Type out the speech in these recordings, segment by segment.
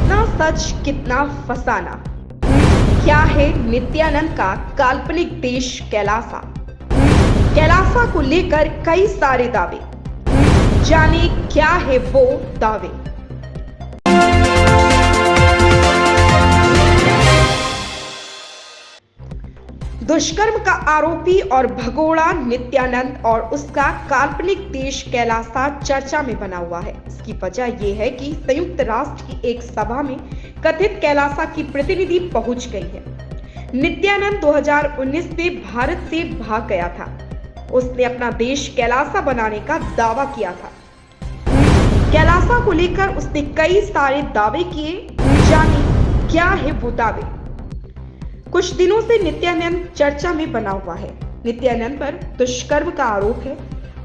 कितना सच कितना फसाना। क्या है नित्यानंद का काल्पनिक देश कैलासा। कैलासा को लेकर कई सारे दावे, जाने क्या है वो दावे। दुष्कर्म का आरोपी और भगोड़ा नित्यानंद और उसका काल्पनिक देश कैलासा चर्चा में बना हुआ है। इसकी वजह यह है कि संयुक्त राष्ट्र की एक सभा में कथित कैलासा की प्रतिनिधि पहुंच गई है। नित्यानंद 2019 में भारत से भाग गया था। उसने अपना देश कैलासा बनाने का दावा किया था। कैलासा को लेकर उसने कई सारे दावे किए, जाने क्या है वो दावे। कुछ दिनों से नित्यानंद चर्चा में बना हुआ है। नित्यानंद पर दुष्कर्म का आरोप है।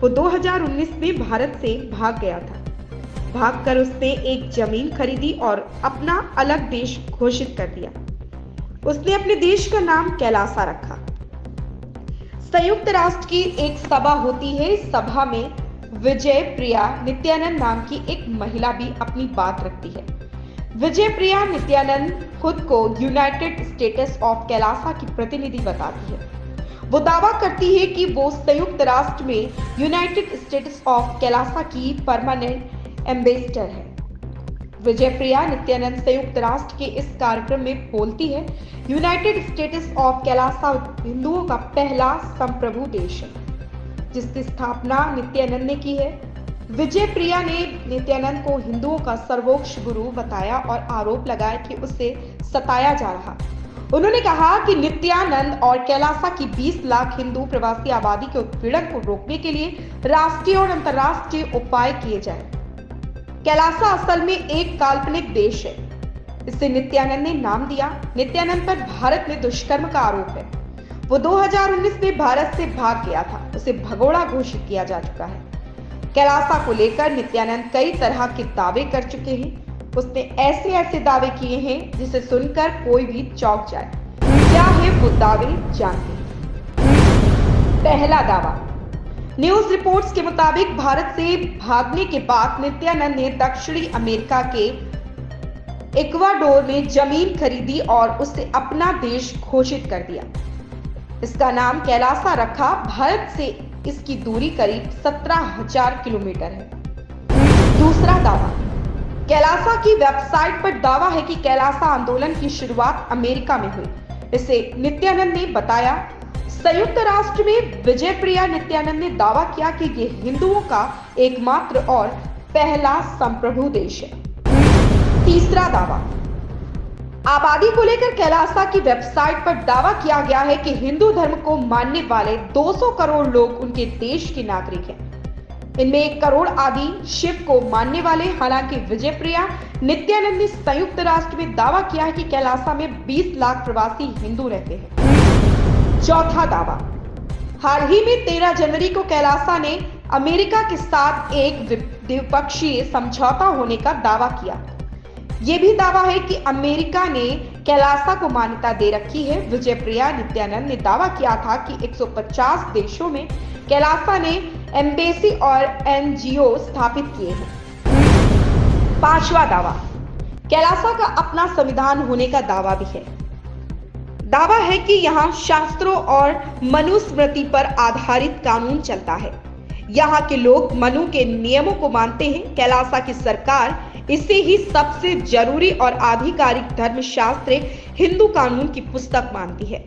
वो 2019 में भारत से भाग गया था। भागकर उसने एक जमीन खरीदी और अपना अलग देश घोषित कर दिया। उसने अपने देश का नाम कैलासा रखा। संयुक्त राष्ट्र की एक सभा होती है। इस सभा में विजय प्रिया नित्यानंद नाम की एक महिला भी अपनी बात रखती है। विजय प्रिया नित्यानंद खुद को यूनाइटेड स्टेट्स ऑफ कैलासा की प्रतिनिधि बताती है। वो दावा करती है कि वो संयुक्त राष्ट्र में यूनाइटेड स्टेट्स ऑफ कैलासा की परमानेंट एम्बेसडर है। विजय प्रिया नित्यानंद संयुक्त राष्ट्र के इस कार्यक्रम में बोलती है, यूनाइटेड स्टेट्स ऑफ कैलासा हिंदुओं का पहला संप्रभु देश है, जिसकी स्थापना नित्यानंद ने की है। विजय प्रिया ने नित्यानंद को हिंदुओं का सर्वोच्च गुरु बताया और आरोप लगाया कि उसे सताया जा रहा। उन्होंने कहा कि नित्यानंद और कैलासा की 20 लाख हिंदू प्रवासी आबादी के उत्पीड़न को रोकने के लिए राष्ट्रीय और अंतर्राष्ट्रीय उपाय किए जाए। कैलासा असल में एक काल्पनिक देश है। इसे नित्यानंद ने नाम दिया। नित्यानंद पर भारत में दुष्कर्म का आरोप है। वो 2019 में भारत से भाग गया था। उसे भगोड़ा घोषित किया जा चुका है। कैलासा को लेकर नित्यानंद कई तरह के दावे कर चुके हैं। उसने ऐसे दावे किए हैं जिसे सुनकर कोई भी चौंक जाए। क्या है वो दावे, जानते हैं। पहला दावा, न्यूज रिपोर्ट्स के मुताबिक भारत से भागने के बाद नित्यानंद ने दक्षिणी अमेरिका के इक्वाडोर में जमीन खरीदी और उसे अपना देश घोषित कर दिया। इसका नाम कैलासा रखा। भारत से इसकी दूरी करीब 17,000 किलोमीटर है। दूसरा दावा, कैलासा की वेबसाइट पर दावा है कि कैलासा आंदोलन की शुरुआत अमेरिका में हुई। इसे नित्यानंद ने बताया। संयुक्त राष्ट्र में विजय प्रिया नित्यानंद ने दावा किया कि यह हिंदुओं का एकमात्र और पहला संप्रभु देश है। तीसरा दावा, आबादी को लेकर कैलासा की वेबसाइट पर दावा किया गया है कि हिंदू धर्म को मानने वाले 200 करोड़ लोग उनके देश के नागरिक हैं। इनमें 1 करोड़ आदि शिव को मानने वाले। हालांकि विजय प्रिया नित्यानंद ने संयुक्त राष्ट्र में दावा किया है कि कैलासा में 20 लाख प्रवासी हिंदू रहते हैं। चौथा दावा, हाल ही में 13 जनवरी को कैलासा ने अमेरिका के साथ एक द्विपक्षीय समझौता होने का दावा किया। यह भी दावा है कि अमेरिका ने कैलासा को मान्यता दे रखी है। विजय प्रिया नित्यानंद ने दावा किया था कि 150 देशों में कैलासा ने एम्बेसी और एनजीओ स्थापित किए हैं। पांचवा दावा, कैलासा का अपना संविधान होने का दावा भी है। दावा है कि यहाँ शास्त्रों और मनुस्मृति पर आधारित कानून चलता है। यहाँ के लोग मनु के नियमों को मानते हैं। कैलासा की सरकार इसे ही सबसे जरूरी और आधिकारिक धर्मशास्त्र हिंदू कानून की पुस्तक मानती है।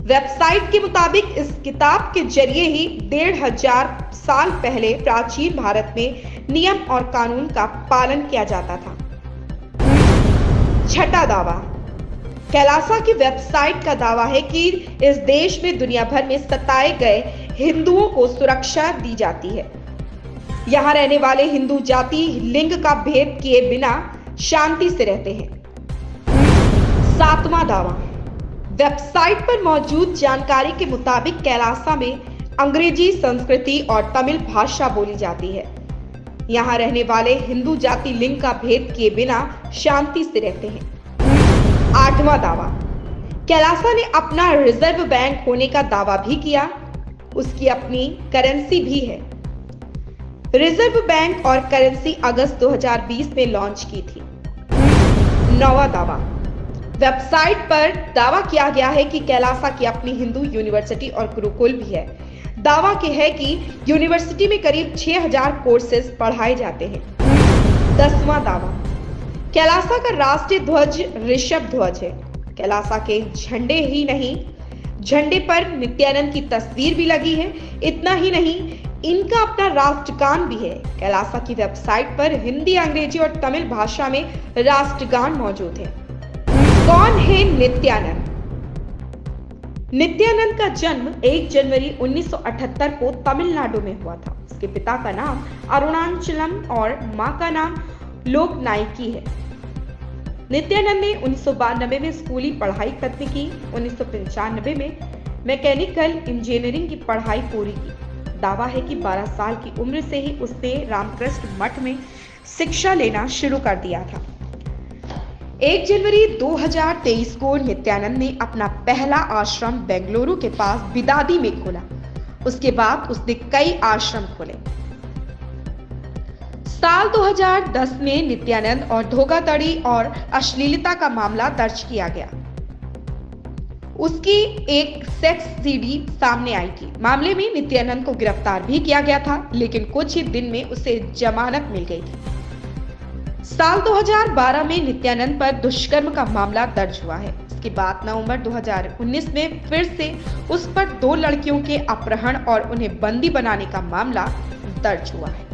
वेबसाइट के मुताबिक इस किताब के जरिए ही 1500 साल पहले प्राचीन भारत में नियम और कानून का पालन किया जाता था। छठा दावा, कैलासा की वेबसाइट का दावा है कि इस देश में दुनिया भर में सताए गए हिंदुओं को सुरक्षा दी जाती है। यहाँ रहने वाले हिंदू जाति लिंग का भेद किए बिना शांति से रहते हैं। सातवां दावा, वेबसाइट पर मौजूद जानकारी के मुताबिक कैलासा में अंग्रेजी, संस्कृति और तमिल भाषा बोली जाती है। यहाँ रहने वाले हिंदू जाति लिंग का भेद किए बिना शांति से रहते हैं। आठवां दावा, कैलासा ने अपना रिजर्व बैंक होने का दावा भी किया। उसकी अपनी करेंसी भी है। रिजर्व बैंक और करेंसी अगस्त 2020 में लॉन्च की थी। नौवां दावा। वेबसाइट पर दावा किया गया है कि कैलासा की अपनी हिंदू यूनिवर्सिटी और गुरुकुल भी है। दावा के है कि यूनिवर्सिटी में करीब 6000 कोर्सेज पढ़ाए जाते हैं। 10वां दावा। कैलासा का राष्ट्रीय ध्वज ऋषभ ध्वज है। कैलासा के झंडे ही नहीं, झंडे पर नित्यानंद की तस्वीर भी लगी है। इतना ही नहीं, इनका अपना राष्ट्रगान भी है। कैलासा की वेबसाइट पर हिंदी, अंग्रेजी और तमिल भाषा में राष्ट्रगान मौजूद है। कौन है नित्यानंद? नित्यानंद का जन्म 1 जनवरी 1978 को तमिलनाडु में हुआ था। उसके पिता का नाम अरुणाचलम और मां का नाम लोकनायकी है। नित्यानंद ने 1992 में स्कूली पढ़ाई खत्म की। 1995 में मैकेनिकल इंजीनियरिंग की पढ़ाई पूरी की। दावा है कि 12 साल की उम्र से ही उसने रामकृष्ण मठ में शिक्षा लेना शुरू कर दिया था। 1 जनवरी 2023 को नित्यानंद ने अपना पहला आश्रम बेंगलुरु के पास बिदादी में खोला। उसके बाद उसने कई आश्रम खोले। साल 2010 में नित्यानंद और धोखाधड़ी और अश्लीलता का मामला दर्ज किया गया। उसकी एक सेक्स सीडी सामने आई थी। मामले में नित्यानंद को गिरफ्तार भी किया गया था, लेकिन कुछ ही दिन में उसे जमानत मिल गई थी। साल 2012 में नित्यानंद पर दुष्कर्म का मामला दर्ज हुआ है। इसके बाद नवंबर 2019 में फिर से उस पर 2 लड़कियों के अपहरण और उन्हें बंदी बनाने का मामला दर्ज हुआ है।